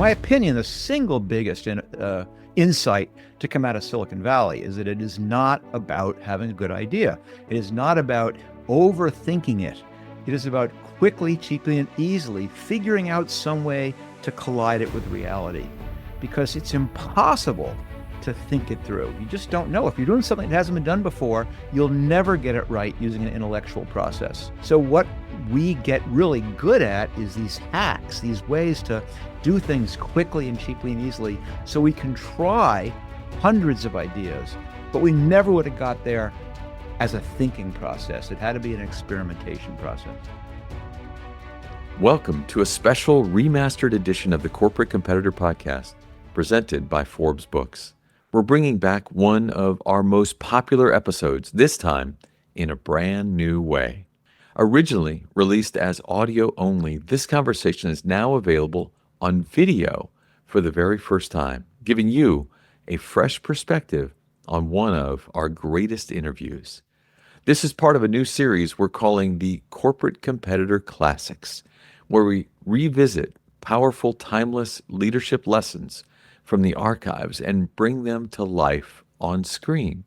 my opinion, the single biggest insight to come out of Silicon Valley is that it is not about having a good idea. It is not about overthinking it. It is about quickly, cheaply, and easily figuring out some way to collide it with reality, because it's impossible to think it through. You just don't know. If you're doing something that hasn't been done before, you'll never get it right using an intellectual process. So what we get really good at is these hacks, these ways to do things quickly and cheaply and easily, so we can try hundreds of ideas, but we never would have got there as a thinking process. It had to be an experimentation process. Welcome to a special remastered edition of the Corporate Competitor Podcast, presented by Forbes Books. We're bringing back one of our most popular episodes, this time in a brand new way. Originally released as audio only, this conversation is now available on video for the very first time, giving you a fresh perspective on one of our greatest interviews. This is part of a new series we're calling the Corporate Competitor Classics, where we revisit powerful, timeless leadership lessons from the archives and bring them to life on screen.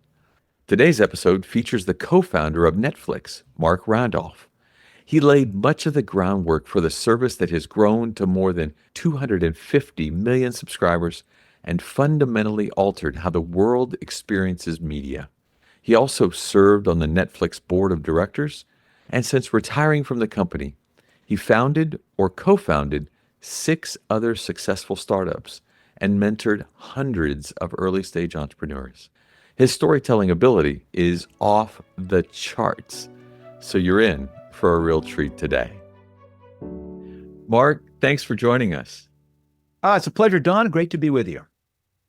Today's episode features the co-founder of Netflix, Marc Randolph. He laid much of the groundwork for the service that has grown to more than 250 million subscribers and fundamentally altered how the world experiences media. He also served on the Netflix board of directors, and since retiring from the company, he founded or co-founded 6 other successful startups and mentored hundreds of early-stage entrepreneurs. His storytelling ability is off the charts, so you're in for a real treat today. Marc, thanks for joining us. It's a pleasure, Don. Great to be with you.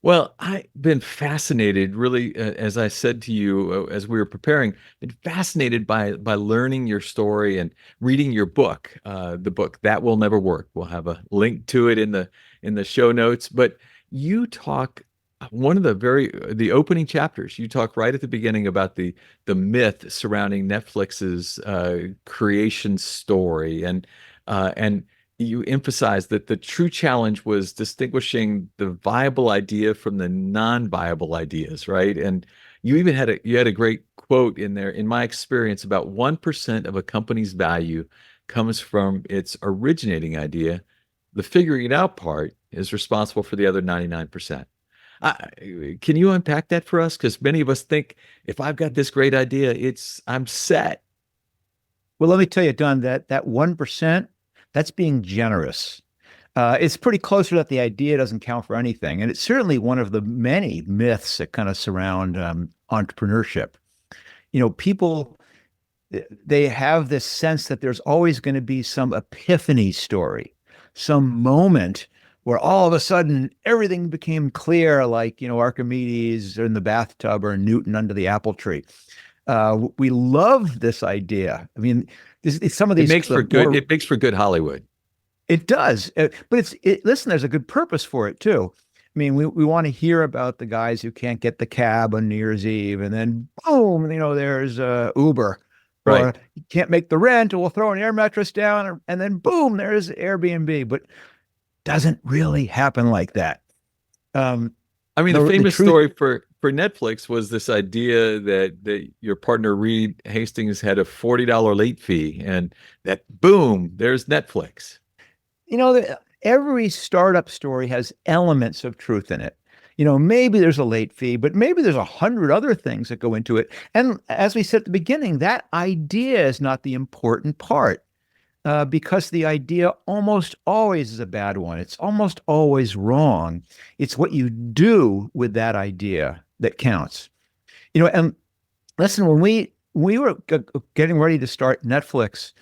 Well, I've been fascinated, really, as I said to you as we were preparing, been fascinated by learning your story and reading your book, the book That Will Never Work. We'll have a link to it in the show notes. But you talk, one of the opening chapters, you talk right at the beginning about the myth surrounding Netflix's creation story, and you emphasize that the true challenge was distinguishing the viable idea from the non-viable ideas, right? And you even had a great quote in there. In my experience, about 1% of a company's value comes from its originating idea. The figuring it out part is responsible for the other 99%. Can you unpack that for us? Because many of us think, if I've got this great idea, I'm set. Well, let me tell you, Don, that 1%, that's being generous. It's pretty close to that the idea doesn't count for anything. And it's certainly one of the many myths that kind of surround entrepreneurship. You know, people, they have this sense that there's always going to be some epiphany story, some moment where all of a sudden everything became clear, like, Archimedes in the bathtub or Newton under the apple tree. We love this idea. I mean, some of these it makes for good Hollywood. It does, but listen, there's a good purpose for it too. I mean, we want to hear about the guys who can't get the cab on New Year's Eve, and then boom, there's Uber, right? Or you can't make the rent, or we'll throw an air mattress down, and then boom, there's Airbnb. But doesn't really happen like that. The famous story for Netflix was this idea that your partner Reed Hastings had a $40 late fee, and that boom, there's Netflix. Every startup story has elements of truth in it. Maybe there's a late fee, but maybe there's 100 other things that go into it. And as we said at the beginning, that idea is not the important part. Because the idea almost always is a bad one. It's almost always wrong. It's what you do with that idea that counts. And listen, when we were getting ready to start Netflix,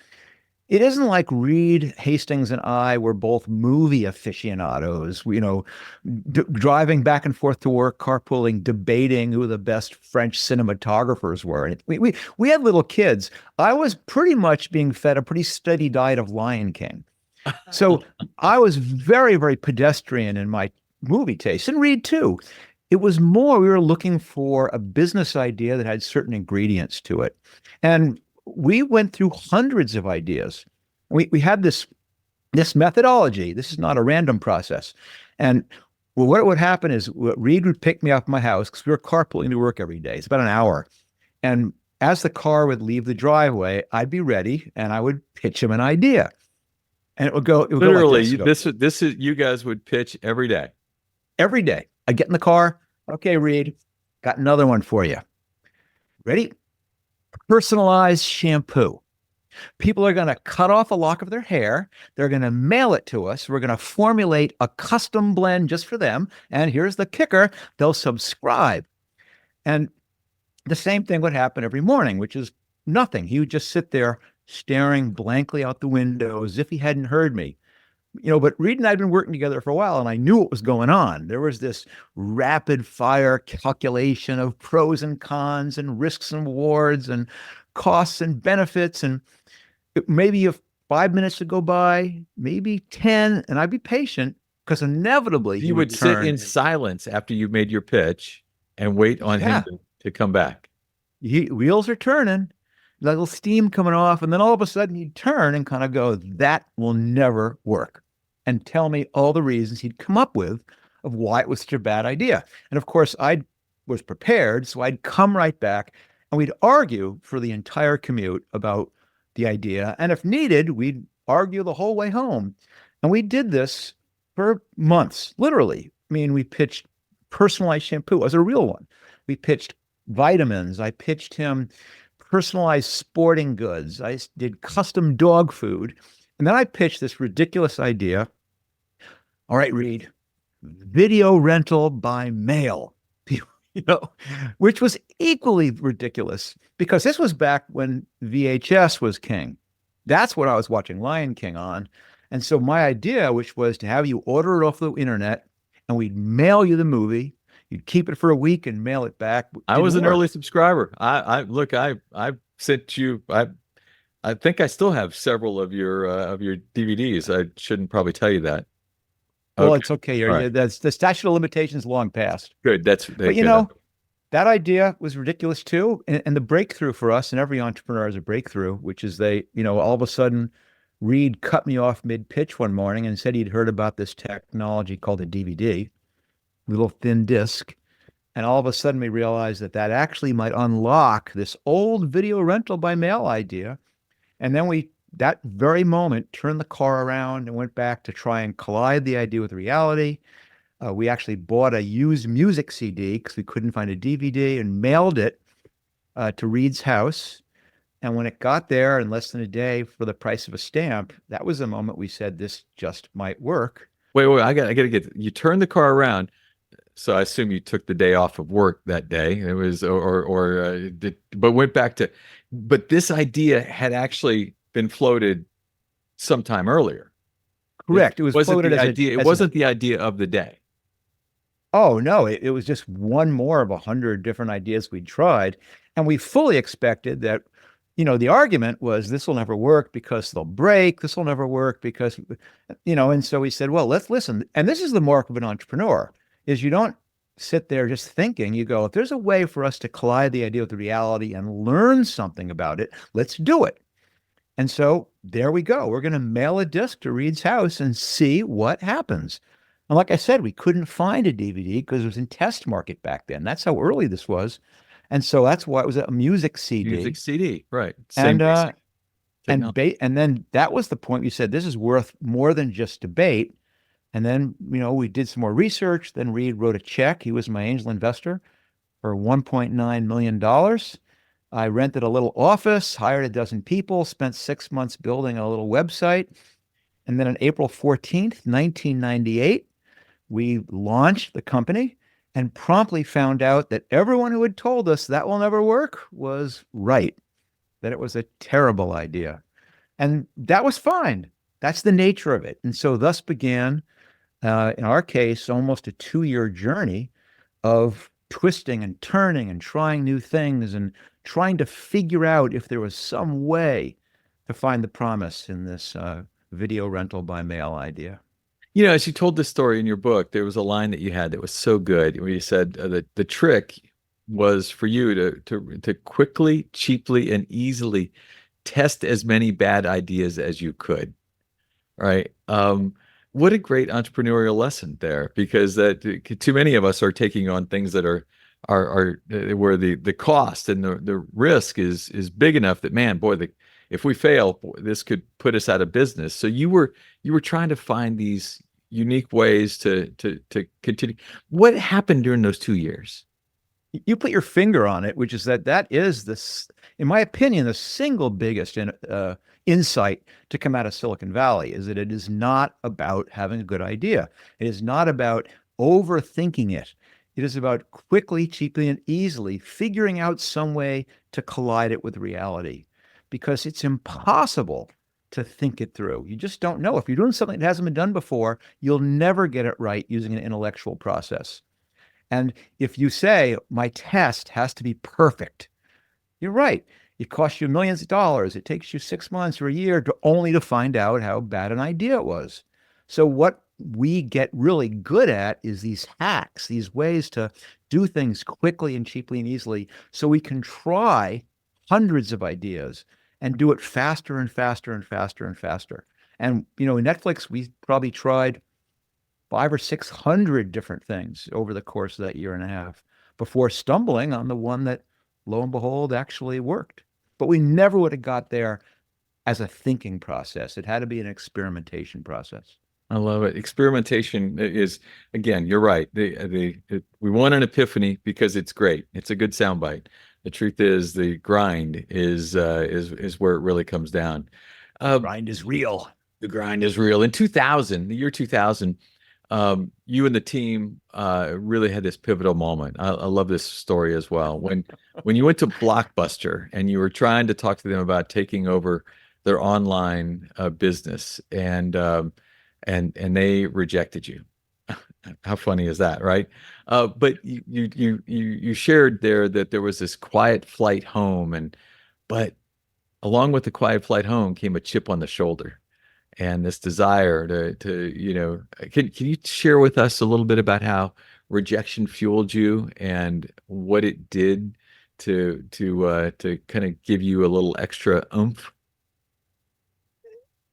it isn't like Reed Hastings and I were both movie aficionados, driving back and forth to work, carpooling, debating who the best French cinematographers were. And we had little kids. I was pretty much being fed a pretty steady diet of Lion King. So I was very, very pedestrian in my movie taste, and Reed too. It was more, we were looking for a business idea that had certain ingredients to it. And we went through hundreds of ideas. We had this this methodology, this is not a random process. And well, what would happen is Reed would pick me up at my house because we were carpooling to work every day. It's about an hour. And as the car would leave the driveway, I'd be ready and I would pitch him an idea. And it would go like Literally, this. Go, this is you guys would pitch every day. every day. I get in the car. Okay, Reed, got another one for you. Ready? Personalized shampoo. People are going to cut off a lock of their hair. They're going to mail it to us. We're going to formulate a custom blend just for them. And here's the kicker, they'll subscribe. And the same thing would happen every morning, which is nothing. He would just sit there staring blankly out the window as if he hadn't heard me. But Reed and I had been working together for a while, and I knew what was going on. There was this rapid fire calculation of pros and cons and risks and rewards and costs and benefits. And maybe if 5 minutes would go by, maybe 10, and I'd be patient because inevitably he You would would sit turn. in silence after you made your pitch and wait on Yeah, him to come back. wheels are turning, little steam coming off, and then all of a sudden he'd turn and kind of go, that will never work, and tell me all the reasons he'd come up with of why it was such a bad idea. And of course, I was prepared, so I'd come right back and we'd argue for the entire commute about the idea. And if needed, we'd argue the whole way home. And we did this for months, literally. I mean, we pitched personalized shampoo as a real one. We pitched vitamins. I pitched him personalized sporting goods. I did custom dog food. And then I pitched this ridiculous idea. All right, Reed, video rental by mail, which was equally ridiculous because this was back when VHS was king. That's what I was watching Lion King on. And so my idea, which was to have you order it off the internet and we'd mail you the movie, you'd keep it for a week and mail it back. I was an early subscriber. I sent you. I think I still have several of your DVDs. I shouldn't probably tell you that. Well, Okay. it's okay. All right. That's the statute of limitations long past. Good. But that idea was ridiculous too. And the breakthrough for us, and every entrepreneur has a breakthrough, which is all of a sudden, Reed cut me off mid-pitch one morning and said he'd heard about this technology called a DVD, little thin disc. And all of a sudden we realized that actually might unlock this old video rental by mail idea. And then that very moment, turned the car around and went back to try and collide the idea with reality. We actually bought a used music CD because we couldn't find a DVD and mailed it to Reed's house. And when it got there in less than a day for the price of a stamp, that was the moment we said this just might work. Wait. I got to get. You turned the car around. So I assume you took the day off of work that day. It was, but went back to, but this idea had actually been floated sometime earlier. Correct. It was floated as idea. It wasn't the idea of the day. Oh, no, it was just one more of 100 different ideas we'd tried. And we fully expected that, the argument was this will never work because they'll break. This will never work because, and so we said, well, let's listen. And this is the mark of an entrepreneur is you don't sit there just thinking, you go, if there's a way for us to collide the idea with the reality and learn something about it, let's do it. And so there we go. We're going to mail a disc to Reed's house and see what happens. And like I said, we couldn't find a DVD because it was in test market back then. That's how early this was. And so that's why it was a music CD. Music CD, right. And then that was the point. We said, this is worth more than just debate. And then, we did some more research. Then Reed wrote a check. He was my angel investor for $1.9 million. I rented a little office, hired a dozen people, spent 6 months building a little website. And then on April 14th, 1998, we launched the company and promptly found out that everyone who had told us that will never work was right, that it was a terrible idea. And that was fine. That's the nature of it. And so thus began, in our case, almost a 2-year journey of twisting and turning and trying new things and trying to figure out if there was some way to find the promise in this video rental by mail idea. As you told this story in your book, there was a line that you had that was so good where you said that the trick was for you to quickly, cheaply, and easily test as many bad ideas as you could. right? What a great entrepreneurial lesson there, because that too many of us are taking on things that are where the cost and the risk is big enough that, man, boy, if we fail, boy, this could put us out of business. So you were trying to find these unique ways to continue. What happened during those 2 years? You put your finger on it, which is that is this, in my opinion, the single biggest insight to come out of Silicon Valley is that it is not about having a good idea. It is not about overthinking it. It is about quickly, cheaply, and easily figuring out some way to collide it with reality, because it's impossible to think it through. You just don't know. If you're doing something that hasn't been done before, you'll never get it right using an intellectual process. And if you say, my test has to be perfect, you're right. It costs you millions of dollars. It takes you 6 months or a year to only to find out how bad an idea it was. So what we get really good at is these hacks, these ways to do things quickly and cheaply and easily, so we can try hundreds of ideas and do it faster and faster and faster and faster. And in Netflix, we probably tried 500 or 600 different things over the course of that year and a half before stumbling on the one that, lo and behold, actually worked. But we never would have got there as a thinking process. It had to be an experimentation process. I love it. Experimentation is, again, you're right. We want an epiphany because it's great. It's a good soundbite. The truth is, the grind is where it really comes down. Uh, Grind is real. the grind is real. In 2000, the year 2000, you and the team really had this pivotal moment. I love this story as well. When you went to Blockbuster and you were trying to talk to them about taking over their online business, and they rejected you. How funny is that, right? But you shared there that there was this quiet flight home, but along with the quiet flight home came a chip on the shoulder and this desire can you share with us a little bit about how rejection fueled you and what it did to kind of give you a little extra oomph?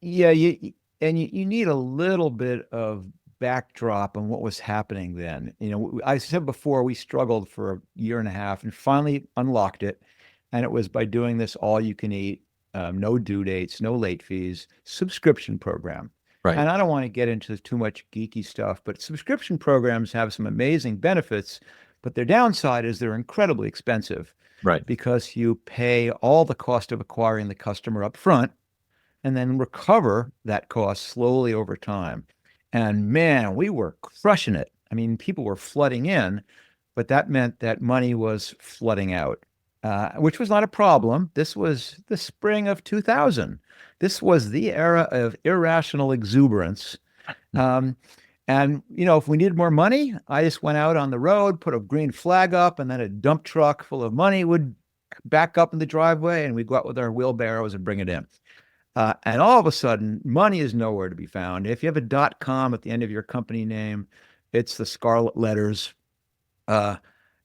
Yeah, you need a little bit of backdrop on what was happening then. I said before, we struggled for a year and a half and finally unlocked it. And it was by doing this all you can eat, no due dates, no late fees, subscription program. Right, And I don't want to get into too much geeky stuff, but subscription programs have some amazing benefits, but their downside is they're incredibly expensive right. because you pay all the cost of acquiring the customer up front and then recover that cost slowly over time. And man, we were crushing it. I mean, people were flooding in, but that meant that money was flooding out, which was not a problem. This was the spring of 2000. This was the era of irrational exuberance. Um, and if we needed more money, I just went out on the road, put a green flag up, and then a dump truck full of money would back up in the driveway, and we'd go out with our wheelbarrows and bring it in. And all of a sudden, money is nowhere to be found. If you have a .com at the end of your company name, it's the scarlet letters. Uh,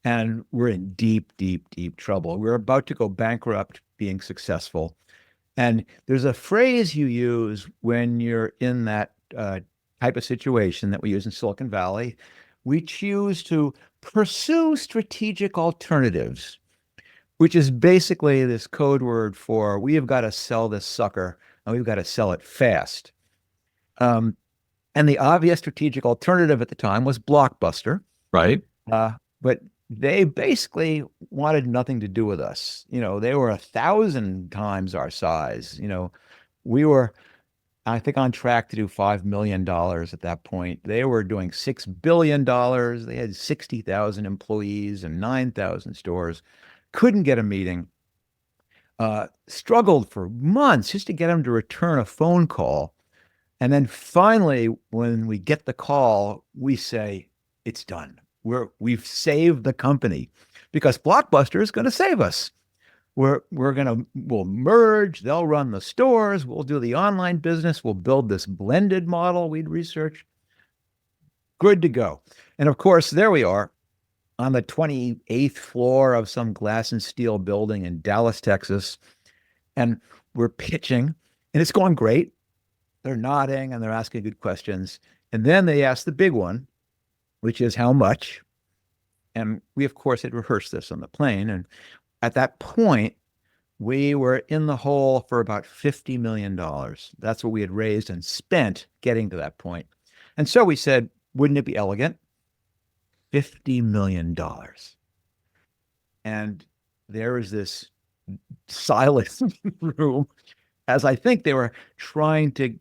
and we're in deep, deep, deep trouble. We're about to go bankrupt being successful. And there's a phrase you use when you're in that type of situation that we use in Silicon Valley. We choose to pursue strategic alternatives, which is basically this code word for we have got to sell this sucker and we've got to sell it fast. Um, and the obvious strategic alternative at the time was Blockbuster, Right. uh, but they basically wanted nothing to do with us. They were 1,000 times our size. We were, I think, on track to do $5 million at that point. They were doing $6 billion. They had 60,000 employees and 9,000 stores. Couldn't get a meeting, struggled for months just to get him to return a phone call. And then finally, when we get the call, we say, it's done. We've saved the company because Blockbuster is going to save us. We'll merge, they'll run the stores, we'll do the online business, we'll build this blended model we'd researched. Good to go. And of course, there we are on the 28th floor of some glass and steel building in Dallas, Texas. And we're pitching, and it's going great. they're nodding and they're asking good questions. And then they ask the big one, which is how much. And we, of course, had rehearsed this on the plane. And at that point, we were in the hole for about $50 million. That's what we had raised and spent getting to that point. And so we said, wouldn't it be elegant? $50 million. And there is this silence in the room as I think they were trying to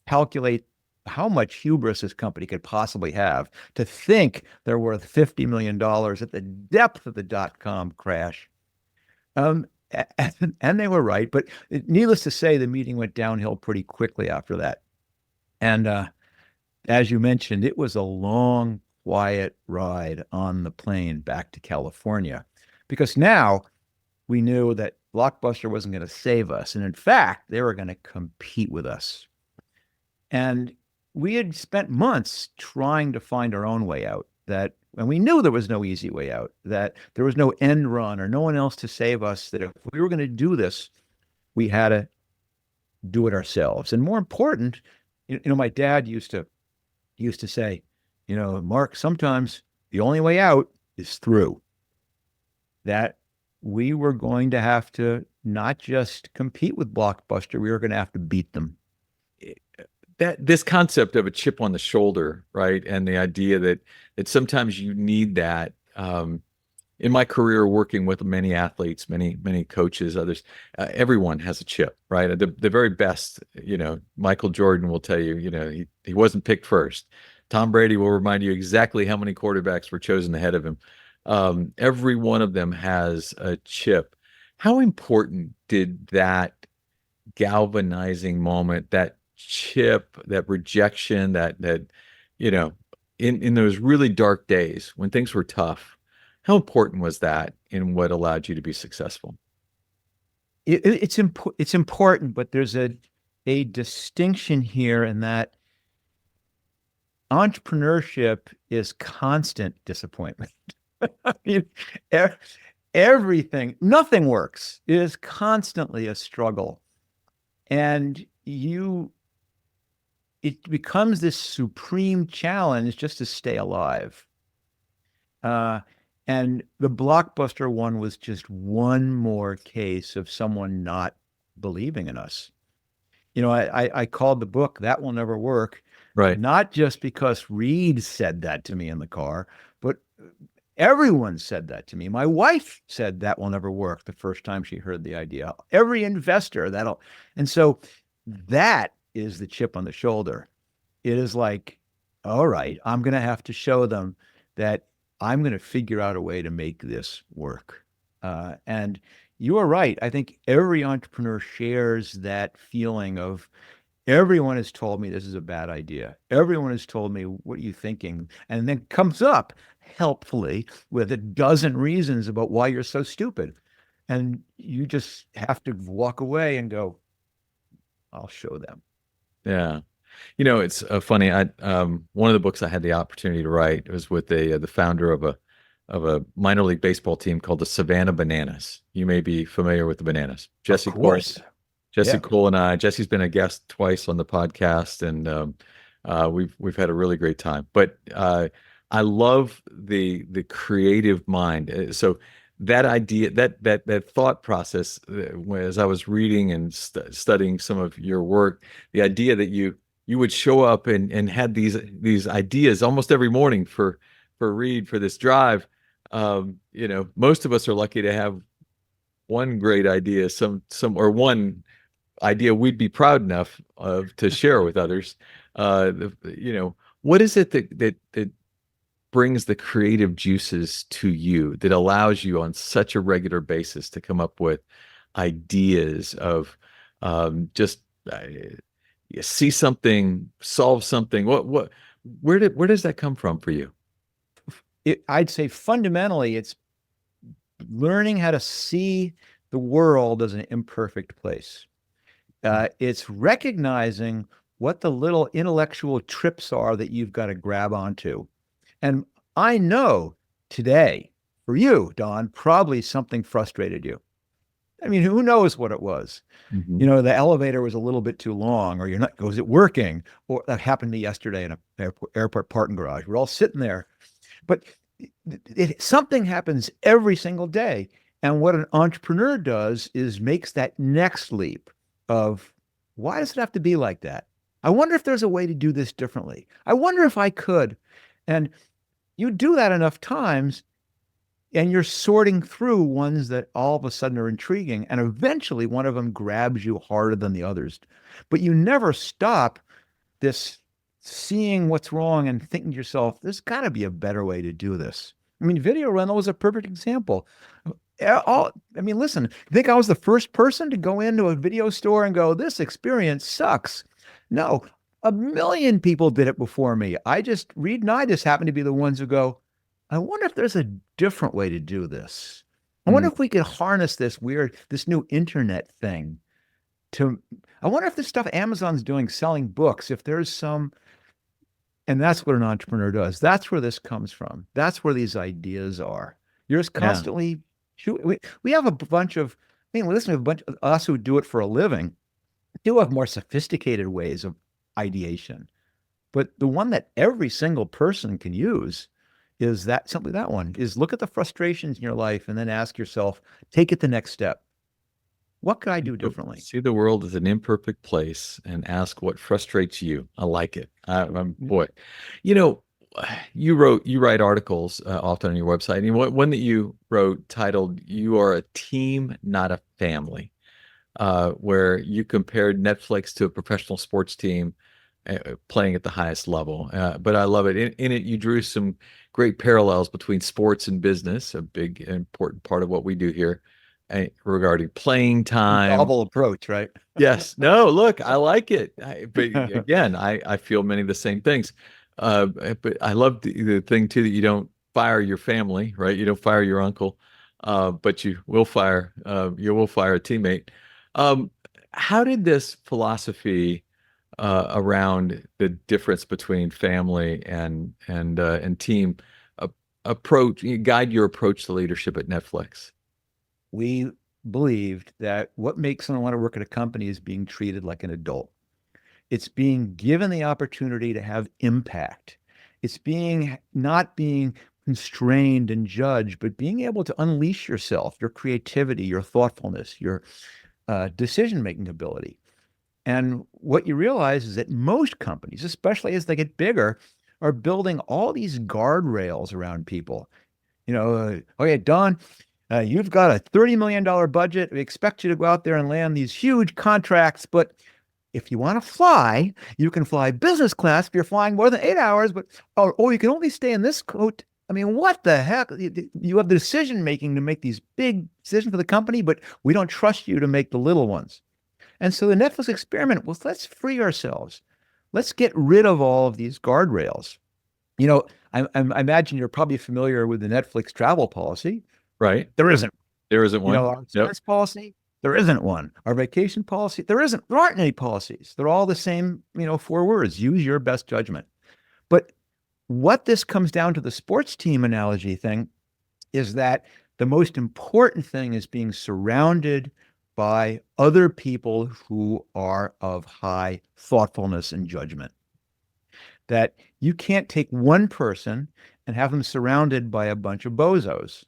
calculate how much hubris this company could possibly have to think they're worth $50 million at the depth of the dot-com crash. And they were right, but needless to say, the meeting went downhill pretty quickly after that. And as you mentioned, it was a long, quiet ride on the plane back to California because now we knew that Blockbuster wasn't going to save us. And in fact, they were going to compete with us. And we had spent months trying to find our own way out, and we knew there was no easy way out, that there was no end run or no one else to save us, that if we were going to do this, we had to do it ourselves. And more important, my dad used to say, Mark, sometimes the only way out is through. That we were going to have to not just compete with Blockbuster, we were going to have to beat them. That this concept of a chip on the shoulder, right? And the idea that sometimes you need that. In my career, working with many athletes, many coaches, others, everyone has a chip, right? The very best, Michael Jordan will tell you, he wasn't picked first. Tom Brady will remind you exactly how many quarterbacks were chosen ahead of him. Every one of them has a chip. How important did that galvanizing moment, that chip, that rejection, that in those really dark days when things were tough, how important was that in what allowed you to be successful? It's important, but there's a distinction here in that entrepreneurship is constant disappointment. I mean, nothing works. It is constantly a struggle. And it becomes this supreme challenge just to stay alive. And the Blockbuster one was just one more case of someone not believing in us. I called the book That Will Never Work, Right. not just because Reed said that to me in the car, but everyone said that to me. My wife said that will never work the first time she heard the idea. Every investor and so that is the chip on the shoulder. It is like, all right, I'm going to have to show them that I'm going to figure out a way to make this work. And you are right. I think every entrepreneur shares that feeling of everyone has told me this is a bad idea. Everyone has told me, what are you thinking? And then comes up helpfully with a dozen reasons about why you're so stupid. And you just have to walk away and go, I'll show them. Yeah. It's funny. One of the books I had the opportunity to write was with the founder of a minor league baseball team called the Savannah Bananas. You may be familiar with the Bananas. Jesse Of course. Cole, Jesse Yeah. Cole and I. Jesse's been a guest twice on the podcast, and we've had a really great time. But I love the creative mind. So that idea, that thought process, as I was reading and studying some of your work, the idea that you would show up and had these ideas almost every morning for Reed for this drive. Most of us are lucky to have one great idea, or one idea we'd be proud enough of to share with others. What is it that brings the creative juices to you, that allows you on such a regular basis to come up with ideas of just you see something, solve something? Where does that come from for you? I'd say fundamentally, it's learning how to see the world as an imperfect place. It's recognizing what the little intellectual trips are that you've got to grab onto. And I know today, for you, Don, probably something frustrated you. I mean, who knows what it was? Mhm. You know, the elevator was a little bit too long, or you're not, was it working? Or that happened to me yesterday in a airport parking garage. We're all sitting there, but something happens every single day. And what an entrepreneur does is makes that next leap of why does it have to be like that? I wonder if there's a way to do this differently. I wonder if I could. And you do that enough times, and you're sorting through ones that all of a sudden are intriguing, and eventually one of them grabs you harder than the others. But you never stop this seeing what's wrong and thinking to yourself, there's got to be a better way to do this. I mean, video rental is a perfect example. I mean, listen, you think I was the first person to go into a video store and go, this experience sucks? No, a million people did it before me. Reed and I just happen to be the ones who go, I wonder if there's a different way to do this. I wonder Mm. if we could harness this new internet thing to, I wonder if the stuff Amazon's doing, selling books, if there's some, and that's what an entrepreneur does. That's where this comes from. That's where these ideas are. You're just Yeah. constantly, we have a bunch of, I mean, listen, we have a bunch of us who do it for a living, do have more sophisticated ways of ideation. But the one that every single person can use is that simply that one is look at the frustrations in your life and then ask yourself, take it the next step. What could I do differently? See the world as an imperfect place and ask what frustrates you. I like it. Boy, you know, you write articles often on your website. And one that you wrote titled "You Are a Team, Not a Family," where you compared Netflix to a professional sports team playing at the highest level. But I love it. In it, you drew some great parallels between sports and business, a big important part of what we do here regarding playing time. Novel approach, right? Yes. No, look, I like it. But again, I feel many of the same things. But I love the thing too that you don't fire your family, right? You don't fire your uncle, but you will fire a teammate. Um, how did this philosophy around the difference between family and team approach guide your approach to leadership at Netflix? We believed that what makes someone want to work at a company is being treated like an adult. It's being given the opportunity to have impact. It's not being constrained and judged, but being able to unleash yourself, your creativity, your thoughtfulness, your decision-making ability. And what you realize is that most companies, especially as they get bigger, are building all these guardrails around people. You know, okay, Don, you've got a $30 million budget. We expect you to go out there and land these huge contracts, but if you want to fly, you can fly business class if you're flying more than 8 hours, but or you can only stay in this coat. I mean, what the heck? You have the decision making to make these big decisions for the company, but we don't trust you to make the little ones. And so the Netflix experiment was let's free ourselves. Let's get rid of all of these guardrails. You know, I imagine you're probably familiar with the Netflix travel policy. Right? There isn't. There isn't You know, one. our Yep. insurance policy, there isn't one. Our vacation policy, there aren't any policies. They're all the same, 4 words. Use your best judgment. But what this comes down to the sports team analogy thing is that the most important thing is being surrounded by other people who are of high thoughtfulness and judgment. That you can't take one person and have them surrounded by a bunch of bozos.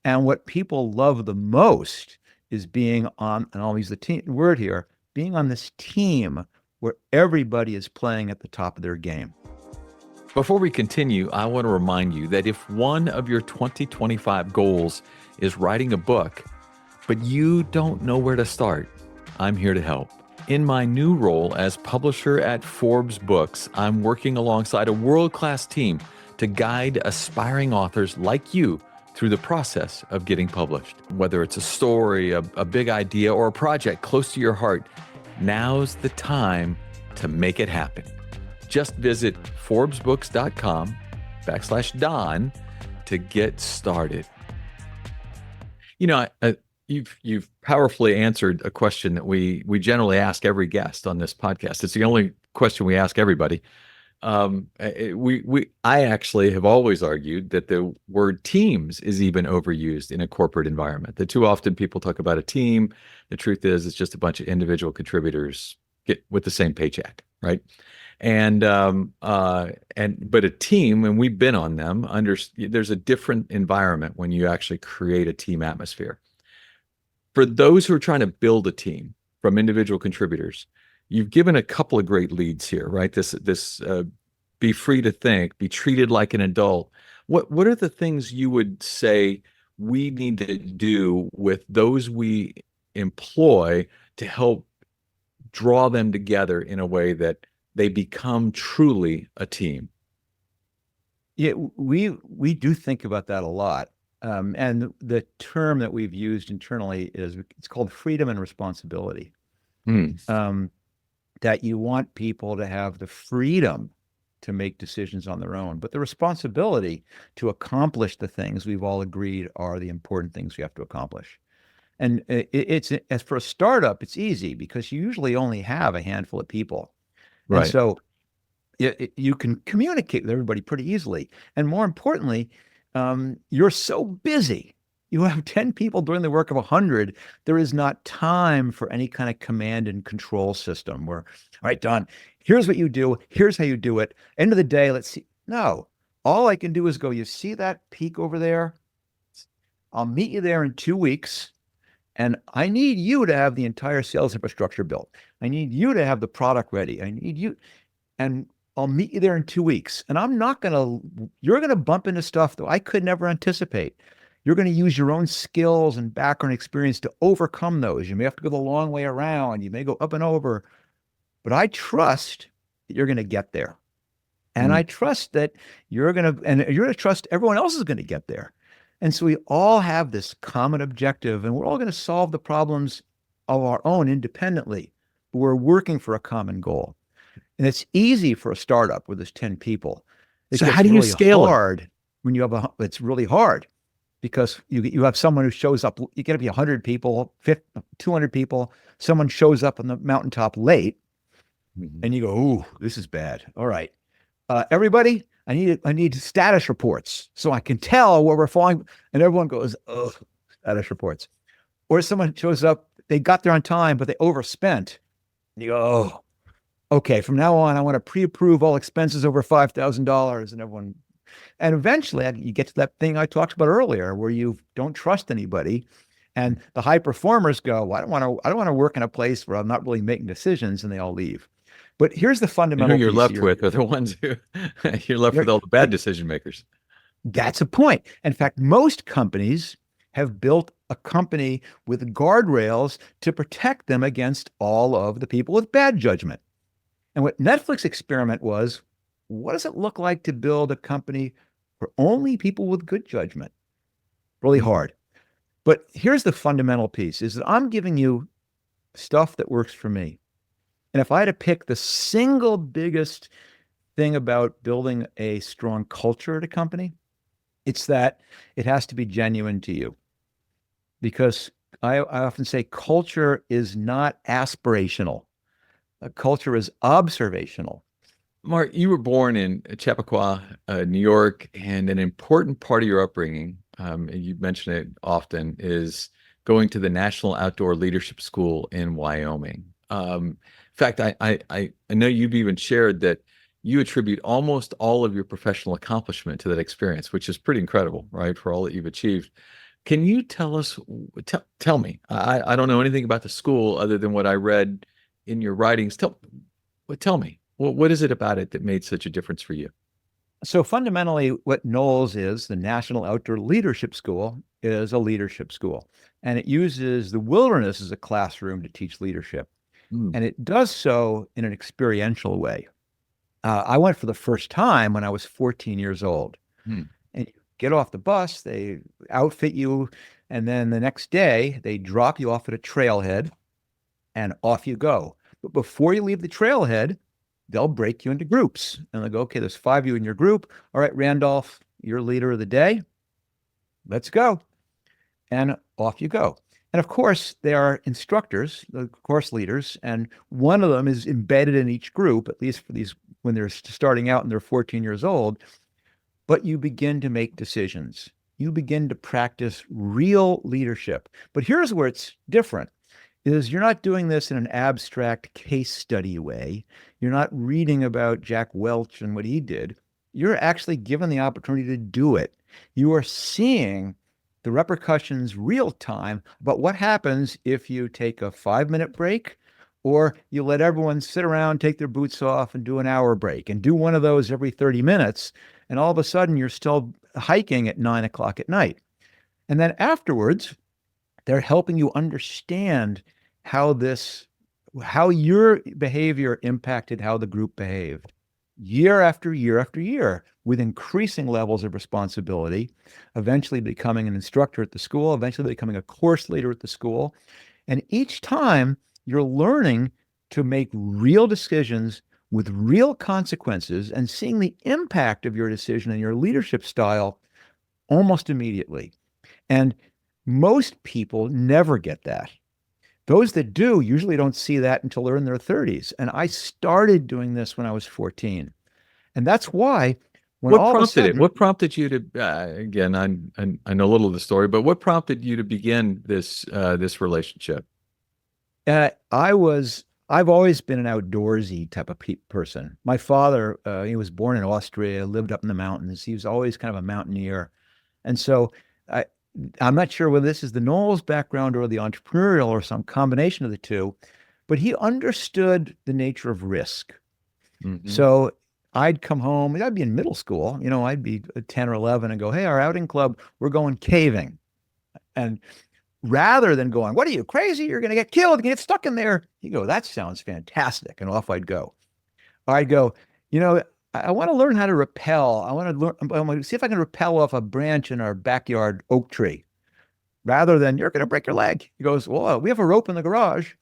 And what people love the most is being on, and I'll use the team word here, being on this team where everybody is playing at the top of their game. Before we continue, I want to remind you that if one of your 2025 goals is writing a book, but you don't know where to start, I'm here to help. In my new role as publisher at Forbes Books, I'm working alongside a world-class team to guide aspiring authors like you through the process of getting published. Whether it's a story, a big idea, or a project close to your heart, now's the time to make it happen. Just visit forbesbooks.com/Don to get started. You know, you've powerfully answered a question that we generally ask every guest on this podcast. It's the only question we ask everybody. I actually have always argued that the word teams is even overused in a corporate environment. That too often people talk about a team. The truth is, it's just a bunch of individual contributors get with the same paycheck, right? And but a team, and we've been on them. There's a different environment when you actually create a team atmosphere. For those who are trying to build a team from individual contributors, you've given a couple of great leads here, right? This be free to think, be treated like an adult. What are the things you would say we need to do with those we employ to help draw them together in a way that they become truly a team? Yeah, we do think about that a lot. And the term that we've used internally is it's called freedom and responsibility. Hmm. Um, that you want people to have the freedom to make decisions on their own, but the responsibility to accomplish the things we've all agreed are the important things we have to accomplish. And it's as for a startup, it's easy because you usually only have a handful of people. And Right. so you can communicate with everybody pretty easily. And more importantly, you're so busy. You have 10 people doing the work of 100. There is not time for any kind of command and control system where, all right, Don, here's what you do. Here's how you do it. End of the day, let's see. No, all I can do is go, you see that peak over there? I'll meet you there in 2 weeks. And I need you to have the entire sales infrastructure built. I need you to have the product ready. I need you. And I'll meet you there in 2 weeks. And you're going to bump into stuff that I could never anticipate. You're going to use your own skills and background experience to overcome those. You may have to go the long way around. You may go up and over, but I trust that you're going to get there. And Mm. I trust that you're going to trust everyone else is going to get there. And so we all have this common objective and we're all going to solve the problems of our own independently. But we're working for a common goal. And it's easy for a startup with this 10 people. It So how gets do you really scale it? hard when it's really hard because you have someone who shows up, you got to be 100 people, 50, 200 people. Someone shows up on the mountaintop late Mhm. and you go, ooh, this is bad. All right. Everybody, I need status reports so I can tell where we're falling. And everyone goes, oh, status reports. Or someone shows up, they got there on time, but they overspent. And you go, oh, okay, from now on, I want to pre-approve all expenses over $5,000 and everyone. And eventually you get to that thing I talked about earlier where you don't trust anybody. And the high performers go, well, I don't want to work in a place where I'm not really making decisions and they all leave. But here's the And who fundamental you're piece. left with are the ones who you're left with You're, all the bad decision makers. that's a point. In fact, most companies have built a company with guardrails to protect them against all of the people with bad judgment. And what Netflix experiment was, what does it look like to build a company for only people with good judgment? Really Mm. hard. But here's the fundamental piece is that I'm giving you stuff that works for me. And if I had to pick the single biggest thing about building a strong culture at a company, it's that it has to be genuine to you. Because I often say culture is not aspirational. A culture is observational. Mark, you were born in Chappaqua, New York, and an important part of your upbringing, and you mention it often, is going to the National Outdoor Leadership School in Wyoming. In fact, I know you've even shared that you attribute almost all of your professional accomplishment to that experience, which is pretty incredible, right, for all that you've achieved. Can you tell us, tell me, I don't know anything about the school other than what I read in your writings. Tell me, what is it about it that made such a difference for you? So fundamentally, what NOLS is, the National Outdoor Leadership School, is a leadership school. And it uses the wilderness as a classroom to teach leadership. Mm. And it does so in an experiential way. I went for the first time when I was 14 years old. Mm. And you get off the bus, they outfit you, and then the next day they drop you off at a trailhead and off you go. But before you leave the trailhead, they'll break you into groups and they'll go, okay, there's 5 of you in your group. All right, Randolph, you're leader of the day. Let's go. And off you go. And of course, there are instructors, the course leaders, and one of them is embedded in each group, at least for these when they're starting out and they're 14 years old, but you begin to make decisions. You begin to practice real leadership. But here's where it's different is you're not doing this in an abstract case study way. You're not reading about Jack Welch and what he did. You're actually given the opportunity to do it. You are seeing the repercussions real time about what happens if you take a 5-minute break or you let everyone sit around, take their boots off and do an hour break and do one of those every 30 minutes. And all of a sudden you're still hiking at 9 o'clock at night. And then afterwards, they're helping you understand how your behavior impacted how the group behaved year after year after year with increasing levels of responsibility, eventually becoming an instructor at the school, eventually becoming a course leader at the school. And each time you're learning to make real decisions with real consequences and seeing the impact of your decision and your leadership style almost immediately. And most people never get that. Those that do usually don't see that until they're in their 30s. And I started doing this when I was 14. And that's why when What all of a prompted it? sudden, What prompted you to, again, I know a little of the story, but what prompted you to begin this relationship? I've always been an outdoorsy type of person. My father, he was born in Austria, lived up in the mountains. He was always kind of a mountaineer. And so I, I'm not sure whether this is the NOLS background or the entrepreneurial or some combination of the two, but he understood the nature of risk. Hmm. So I'd come home, I'd be in middle school, I'd be 10 or 11 and go, hey, our outing club, we're going caving. And rather than going, what are you, crazy? You're going to get killed, you get stuck in there. You go, that sounds fantastic. And off I'd go. I'd go, you know, I want to learn how to rappel. I want to see if I can rappel off a branch in our backyard oak tree rather than you're going to break your leg. He goes, well, we have a rope in the garage.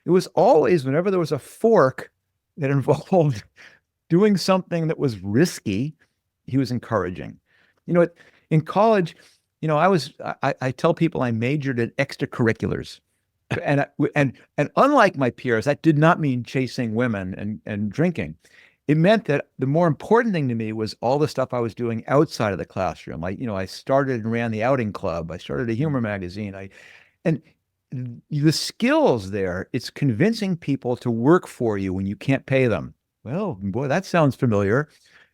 It was always whenever there was a fork that involved doing something that was risky, he was encouraging. You know, in college, I tell people I majored in extracurriculars. And unlike my peers, that did not mean chasing women and drinking. It meant that the more important thing to me was all the stuff I was doing outside of the classroom. I started and ran the outing club. I started a humor magazine. And the skills there, it's convincing people to work for you when you can't pay them. Well, boy, that sounds familiar.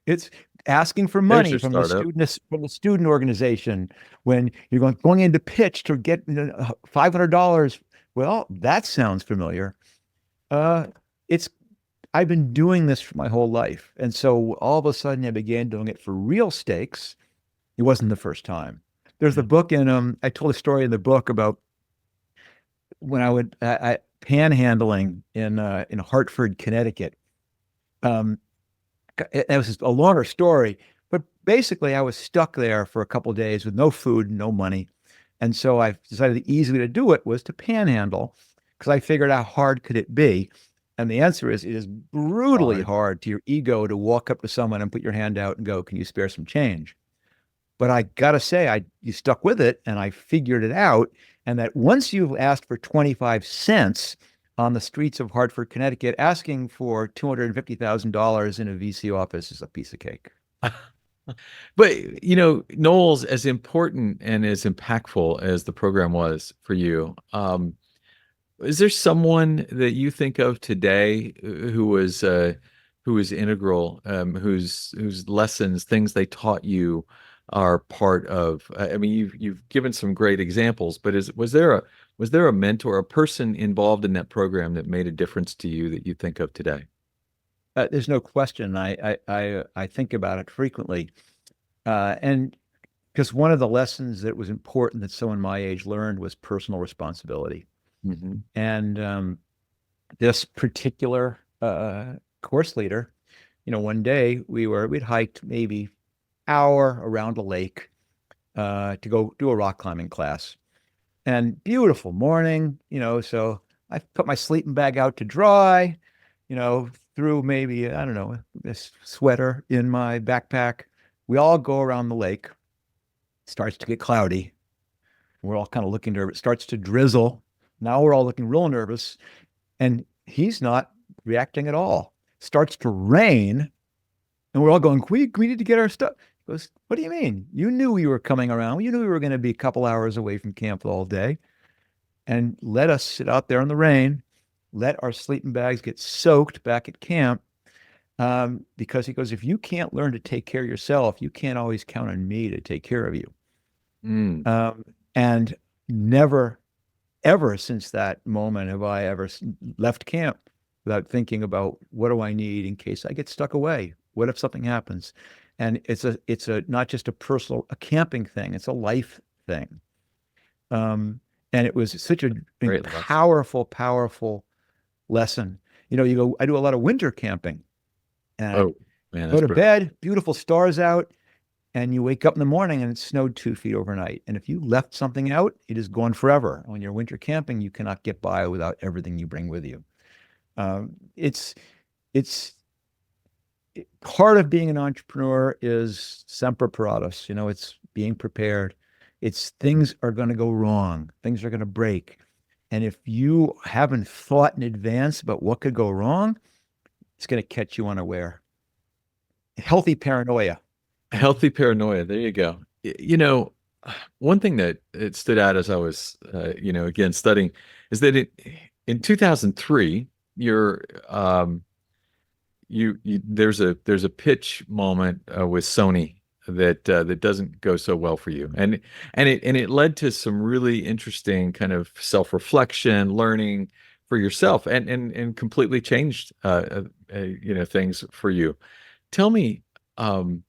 It's asking for There's money your startup. from the student organization when you're going into pitch to get $500. Well, that sounds familiar. It's I've been doing this for my whole life. And so all of a sudden I began doing it for real stakes. It wasn't the first time. There's the book I told a story in the book about when I panhandling in Hartford, Connecticut. Um, it was just a longer story, but basically I was stuck there for a couple of days with no food, no money. And so I decided the easy way to do it was to panhandle because I figured how hard could it be? And the answer is it is brutally Hard. hard to your ego to walk up to someone and put your hand out and go, can you spare some change? But I gotta say, you stuck with it and I figured it out. And that once you've asked for 25 cents on the streets of Hartford, Connecticut, asking for $250,000 in a VC office is a piece of cake. But Knowles, as important and as impactful as the program was for you, is there someone that you think of today who was integral, whose lessons, things they taught you, are part of? I mean, you've given some great examples, but was there a mentor, a person involved in that program that made a difference to you that you think of today? There's no question. I think about it frequently. And because one of the lessons that was important that someone my age learned was personal responsibility. Hmm. And this particular course leader, one day we'd hiked maybe hour around a lake to go do a rock climbing class. And beautiful morning, so I put my sleeping bag out to dry, threw maybe, I don't know, this sweater in my backpack. We all go around the lake. It starts to get cloudy. We're all kind of looking nervous. It starts to drizzle. Now we're all looking real nervous. And he's not reacting at all. Starts to rain. And we're all going, we need to get our stuff. He goes, what do you mean? You knew we were coming around. You knew we were going to be a couple hours away from camp all day. And let us sit out there in the rain, let our sleeping bags get soaked back at camp. Because he goes, if you can't learn to take care of yourself, you can't always count on me to take care of you. Mm. And never, ever since that moment have I ever left camp without thinking about what do I need in case I get stuck away? What if something happens? And it's a not just a camping thing, it's a life thing. And it was such a Great lesson. powerful lesson. You go, I do a lot of winter camping and Oh, man, go that's to brilliant. bed, beautiful stars out, and you wake up in the morning and it snowed 2 feet overnight. And if you left something out, it is gone forever. When you're winter camping, you cannot get by without everything you bring with you. It's it's part of being an entrepreneur is semper paratus. It's being prepared. It's things are going to go wrong. Things are going to break. And if you haven't thought in advance about what could go wrong, it's going to catch you unaware. Healthy paranoia. Healthy paranoia. There you go. One thing that it stood out as I was, again studying, is that in 2003, there's a pitch moment with Sony that doesn't go so well for you, and it led to some really interesting kind of self-reflection, learning for yourself, and completely changed things for you. Tell me, um,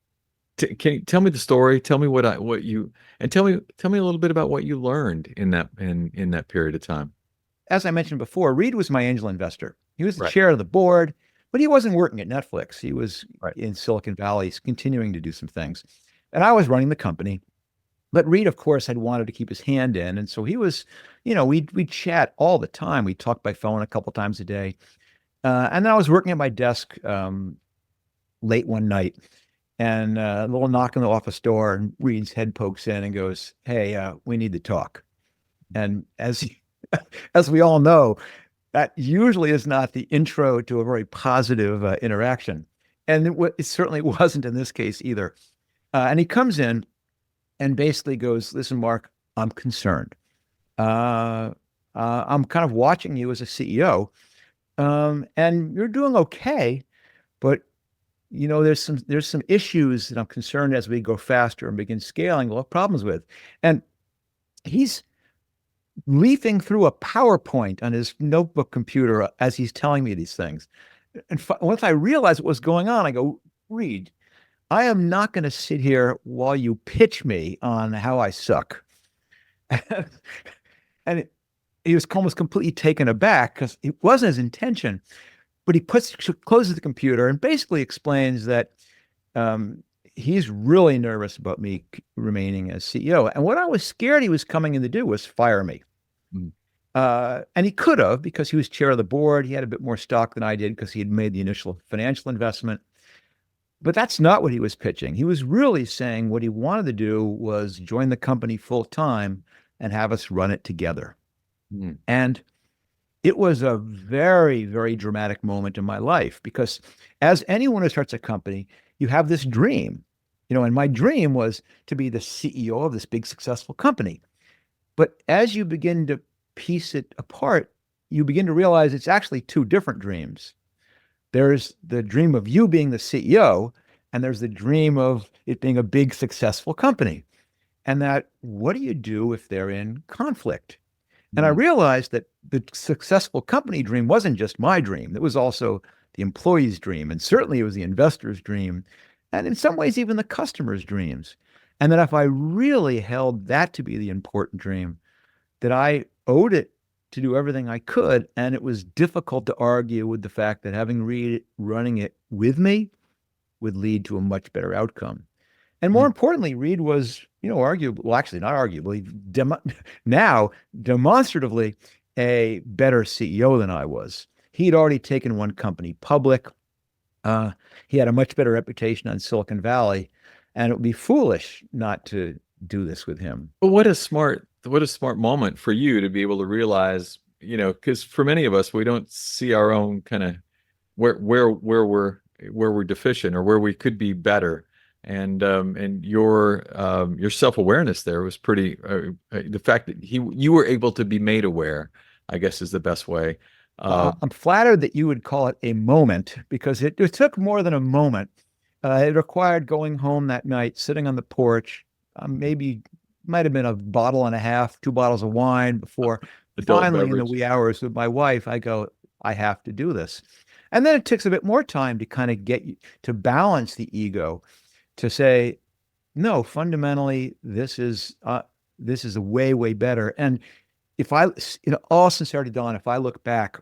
can you tell me the story? Tell me what you and tell me a little bit about what you learned in that period of time. As I mentioned before, Reed was my angel investor. He was the Right. chair of the board, but he wasn't working at Netflix. He was Right. in Silicon Valley, continuing to do some things. And I was running the company. But Reed, of course, had wanted to keep his hand in. And so he was, we'd chat all the time. We'd talk by phone a couple times a day. And then I was working at my desk late one night, and a little knock on the office door, and Reed's head pokes in and goes, "Hey, we need to talk." And as we all know, that usually is not the intro to a very positive interaction. And it certainly wasn't in this case either. And he comes in and basically goes, "Listen, Mark, I'm concerned. Uh, I'm kind of watching you as a CEO, and you're doing okay, but there's some issues that I'm concerned as we go faster and begin scaling, we'll have problems with." And he's leafing through a PowerPoint on his notebook computer as he's telling me these things. And once I realized what was going on, I go, Reed, I am not going to sit here while you pitch me on how I suck. And he was almost completely taken aback because it wasn't his intention. But he closes the computer and basically explains that he's really nervous about me remaining as CEO. And what I was scared he was coming in to do was fire me. Mm. And he could have, because he was chair of the board. He had a bit more stock than I did because he had made the initial financial investment. But that's not what he was pitching. He was really saying what he wanted to do was join the company full time and have us run it together. Mm. And it was a very, very dramatic moment in my life because as anyone who starts a company, you have this dream, and my dream was to be the CEO of this big successful company. But as you begin to piece it apart, you begin to realize it's actually two different dreams. There's the dream of you being the CEO, and there's the dream of it being a big successful company. And that, what do you do if they're in conflict? And I Mm. realized that the successful company dream wasn't just my dream. It was also the employee's dream. And certainly it was the investor's dream. And in some ways, even the customer's dreams. And that if I really held that to be the important dream, that I owed it to do everything I could. And it was difficult to argue with the fact that having Reed running it with me would lead to a much better outcome. And more Mm. importantly, Reed was, arguably, well, actually not arguably, now demonstratively a better CEO than I was. He'd already taken one company public. Uh, he had a much better reputation on Silicon Valley, and it would be foolish not to do this with him. But what a smart moment for you to be able to realize, because for many of us, we don't see our own kind of where we're where we're deficient or where we could be better. And your self-awareness there was pretty, the fact that you were able to be made aware, I guess is the best way. Uh, I'm flattered that you would call it a moment because it took more than a moment. It required going home that night, sitting on the porch, maybe might have been a bottle and a half, 2 bottles of wine before Adult finally in the beverage. wee hours with my wife, I go, I have to do this. And then it takes a bit more time to kind of get you to balance the ego to say, no, fundamentally, this is a way, way better. And if I, all sincerity, Don, if I look back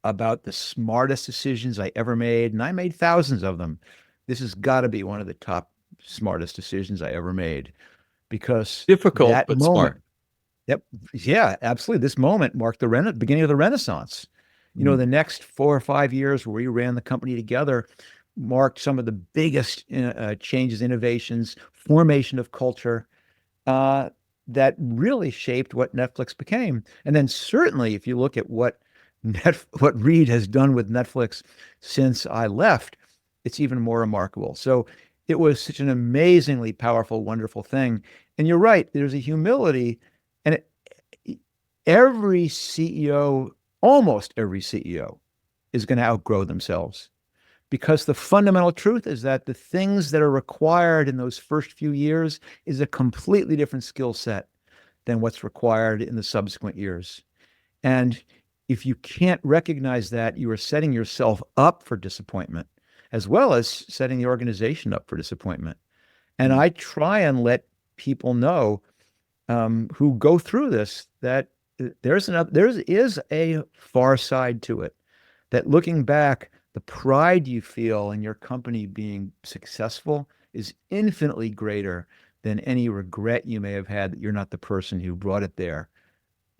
about the smartest decisions I ever made, and I made thousands of them. This has got to be one of the top smartest decisions I ever made because Difficult, that but moment, smart. yep, yeah, absolutely. This moment marked the beginning of the Renaissance. Mm. The next 4 or 5 years where we ran the company together marked some of the biggest changes, innovations, formation of culture uh, that really shaped what Netflix became. And then certainly, if you look at what Reed has done with Netflix since I left, it's even more remarkable. So it was such an amazingly powerful, wonderful thing. And you're right, there's a humility, and every CEO, almost every CEO, is going to outgrow themselves because the fundamental truth is that the things that are required in those first few years is a completely different skill set than what's required in the subsequent years. And if you can't recognize that, you are setting yourself up for disappointment, as well as setting the organization up for disappointment. And Mm. I try and let people know who go through this that there is a far side to it. That looking back, the pride you feel in your company being successful is infinitely greater than any regret you may have had that you're not the person who brought it there.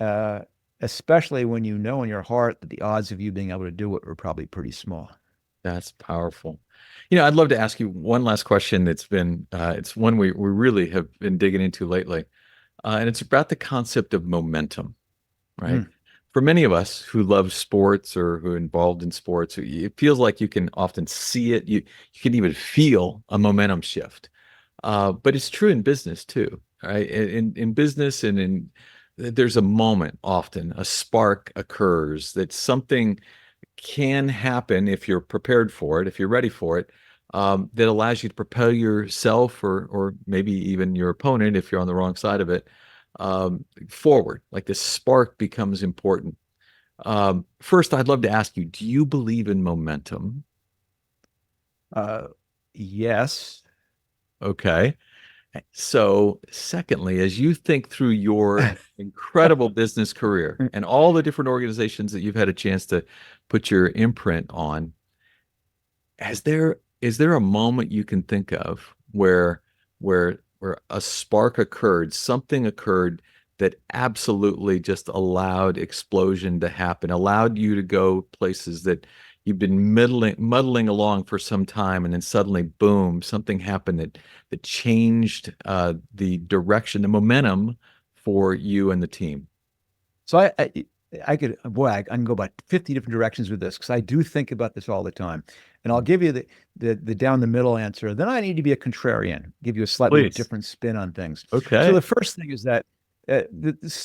Uh, Especially when you know in your heart that the odds of you being able to do it were probably pretty small. That's powerful. I'd love to ask you one last question. It's one we really have been digging into lately. And it's about the concept of momentum, right? Mm. For many of us who love sports or who are involved in sports, it feels like you can often see it. You can even feel a momentum shift. But it's true in business too, right? In business and in there's a moment often, a spark occurs that something can happen if you're prepared for it, if you're ready for it, that allows you to propel yourself or maybe even your opponent, if you're on the wrong side of it, forward. Like this spark becomes important. First, I'd love to ask you, do you believe in momentum? Uh, yes. Okay. So, secondly, as you think through your incredible business career and all the different organizations that you've had a chance to put your imprint on, is there a moment you can think of where a spark occurred, something occurred that absolutely just allowed explosion to happen, allowed you to go places that you've been muddling along for some time, and then suddenly, boom, something happened that changed the direction, the momentum for you and the team. So I could, boy, I can go about 50 different directions with this because I do think about this all the time. And I'll give you the down the middle answer. Then I need to be a contrarian, give you a slightly Please. different spin on things. So Okay. the first thing is that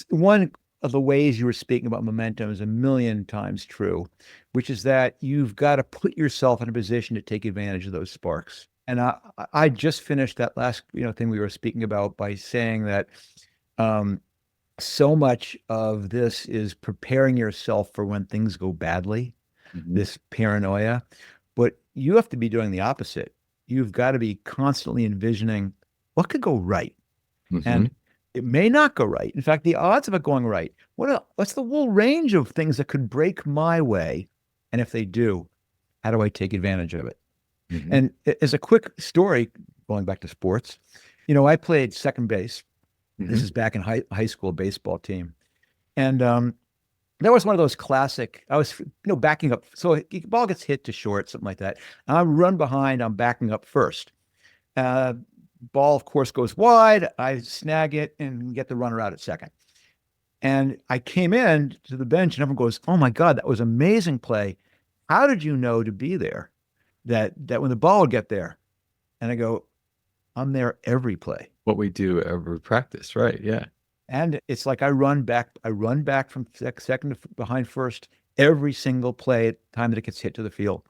one of the ways you were speaking about momentum is a million times true, which is that you've got to put yourself in a position to take advantage of those sparks. And I just finished that last thing we were speaking about by saying that um, so much of this is preparing yourself for when things go badly, Mhm. this paranoia. But you have to be doing the opposite. You've got to be constantly envisioning what could go right. Mhm. And it may not go right. In fact, the odds of it going right, what's the whole range of things that could break my way? And if they do, how do I take advantage of it? Mhm. And as a quick story, going back to sports, I played second base. This Mhm. is back in high school baseball team. And that was one of those classic. I was, backing up. So the ball gets hit to short, something like that. I run behind. I'm backing up first. Uh, Ball, of course, goes wide. I snag it and get the runner out at second. And I came in to the bench, and everyone goes, "Oh my God, that was amazing play. How did you know to be there?" that when the ball would get there, and I go, I'm there every play. What we do every practice, right? Yeah. And it's like I run back from second to behind first every single play at the time that it gets hit to the field.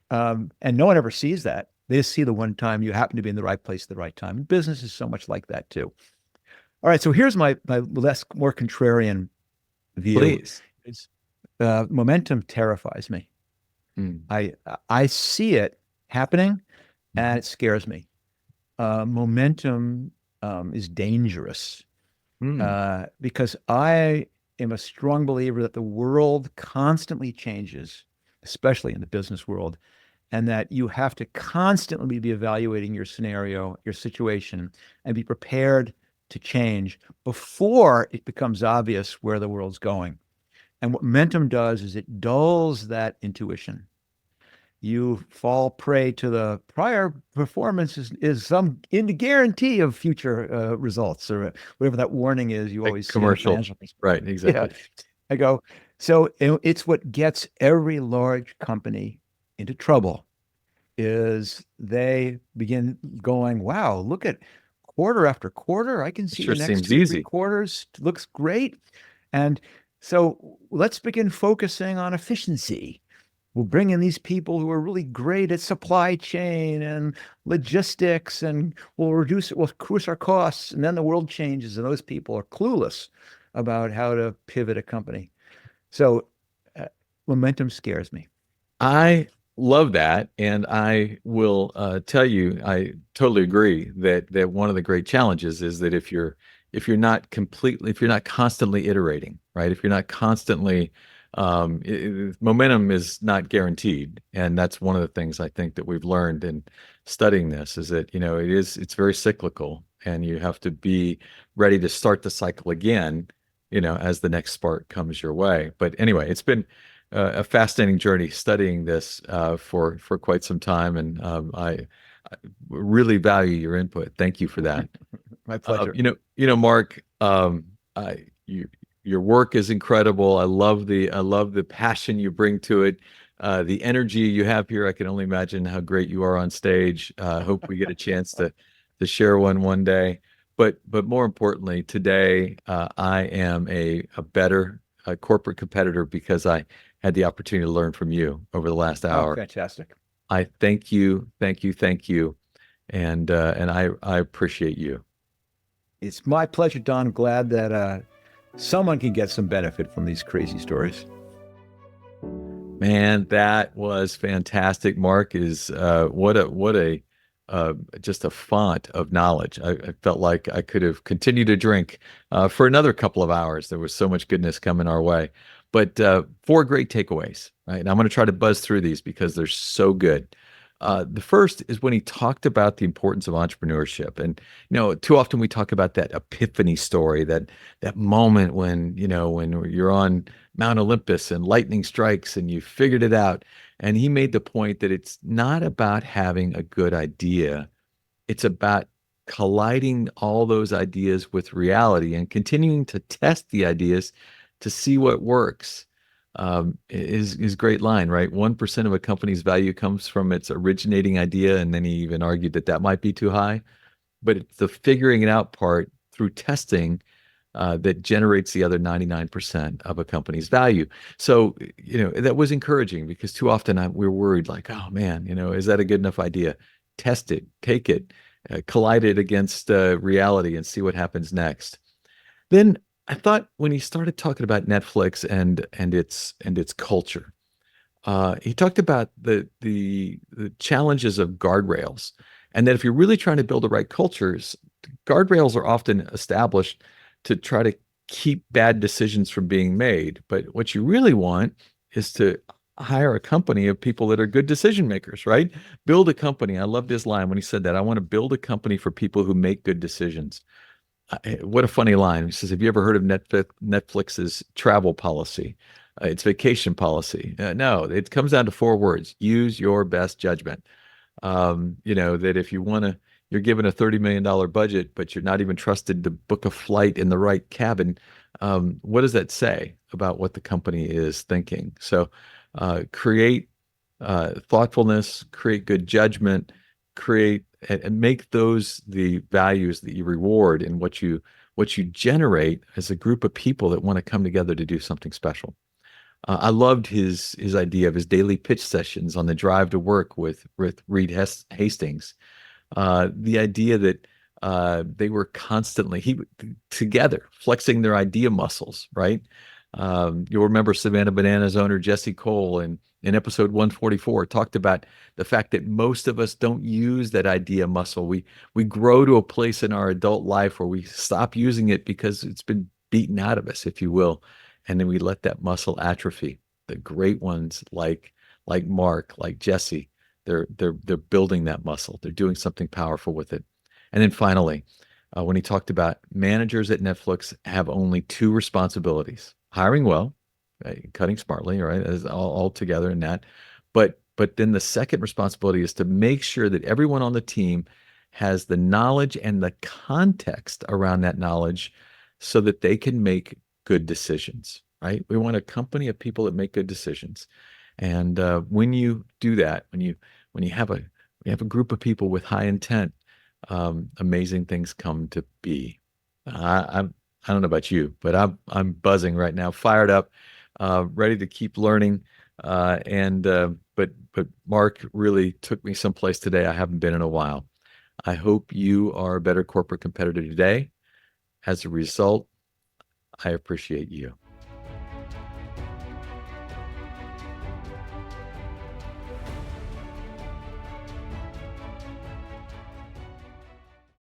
And no one ever sees that. They just see the one time you happen to be in the right place at the right time. Business is so much like that too. All right, so here's my less more contrarian view. Please. Is momentum terrifies me. Mm. I I see it happening, and Mhm. it scares me. Momentum is dangerous Mm. because I am a strong believer that the world constantly changes, especially in the business world, and that you have to constantly be evaluating your scenario, your situation, and be prepared to change before it becomes obvious where the world's going. And what momentum does is it dulls that intuition. You fall prey to the prior performance is some in the guarantee of future results, or whatever that warning is you Like always see in a commercial. financial perspective. Right. Yeah. Exactly. I go, so it's what gets every large company into trouble is they begin going, wow, look at quarter after quarter. I can It see sure the next seems two, three easy. quarters looks great. And so let's begin focusing on efficiency. We'll bring in these people who are really great at supply chain and logistics, and we'll reduce our costs. And then the world changes, and those people are clueless about how to pivot a company. So uh, momentum scares me. I love that, and I will tell you, I totally agree that one of the great challenges is that if you're not constantly iterating, right? If you're not constantly momentum is not guaranteed, and that's one of the things I think that we've learned in studying this is that it's very cyclical, and you have to be ready to start the cycle again, as the next spark comes your way. But anyway, it's been a fascinating journey studying this for quite some time, and I really value your input. Thank you for that. My pleasure. Mark, I you your work is incredible. I love the passion you bring to it, the energy you have here. I can only imagine how great you are on stage. Hope we get a chance to share one day. But more importantly, today I am a better corporate competitor because I had the opportunity to learn from you over the last Oh, hour. fantastic. I thank you, thank you, thank you, and I appreciate you. It's my pleasure, Don. Glad that someone can get some benefit from these crazy stories. Man, that was fantastic. Mark is what a just a font of knowledge. I felt like I could have continued to drink for another couple of hours. There was so much goodness coming our way. But four great takeaways, right? And I'm going to try to buzz through these because they're so good. The first is when he talked about the importance of entrepreneurship, and too often we talk about that epiphany story, that moment when you're on Mount Olympus and lightning strikes and you figured it out. And he made the point that it's not about having a good idea, it's about colliding all those ideas with reality and continuing to test the ideas to see what works. Is great line, right? 1% of a company's value comes from its originating idea, and then he even argued that that might be too high. But it's the figuring it out part through testing that generates the other 99% of a company's value. So, that was encouraging because too often we're worried, like, oh man, is that a good enough idea? Test it, take it, collide it against reality and see what happens next. Then I thought when he started talking about Netflix and its culture, he talked about the challenges of guardrails, and that if you're really trying to build the right cultures, guardrails are often established to try to keep bad decisions from being made. But what you really want is to hire a company of people that are good decision makers, right? Build a company. I loved his line when he said that. I want to build a company for people who make good decisions. What a funny line. He says, have you ever heard of Netflix's travel policy? Its vacation policy? No, it comes down to four words: use your best judgment. That if you're given a $30 million budget, but you're not even trusted to book a flight in the right cabin. What does that say about what the company is thinking? So, create thoughtfulness, create good judgment, create and make those the values that you reward and what you generate as a group of people that want to come together to do something special. I loved his idea of his daily pitch sessions on the drive to work with Reed Hastings. The idea that they were constantly together flexing their idea muscles, right? You'll remember Savannah Bananas owner Jesse Cole in episode 144 talked about the fact that most of us don't use that idea muscle. We grow to a place in our adult life where we stop using it because it's been beaten out of us, if you will, and then we let that muscle atrophy. The great ones like Mark, like Jesse, they're building that muscle. They're doing something powerful with it. And then finally, when he talked about managers at Netflix have only two responsibilities: hiring well, right, cutting smartly, right, as all together in that. But then the second responsibility is to make sure that everyone on the team has the knowledge and the context around that knowledge so that they can make good decisions, right? We want a company of people that make good decisions. And when you do that, when you have a group of people with high intent, amazing things come to be. I don't know about you, but I'm buzzing right now, fired up, ready to keep learning. And but Mark really took me someplace today I haven't been in a while. I hope you are a better corporate competitor today. As a result, I appreciate you.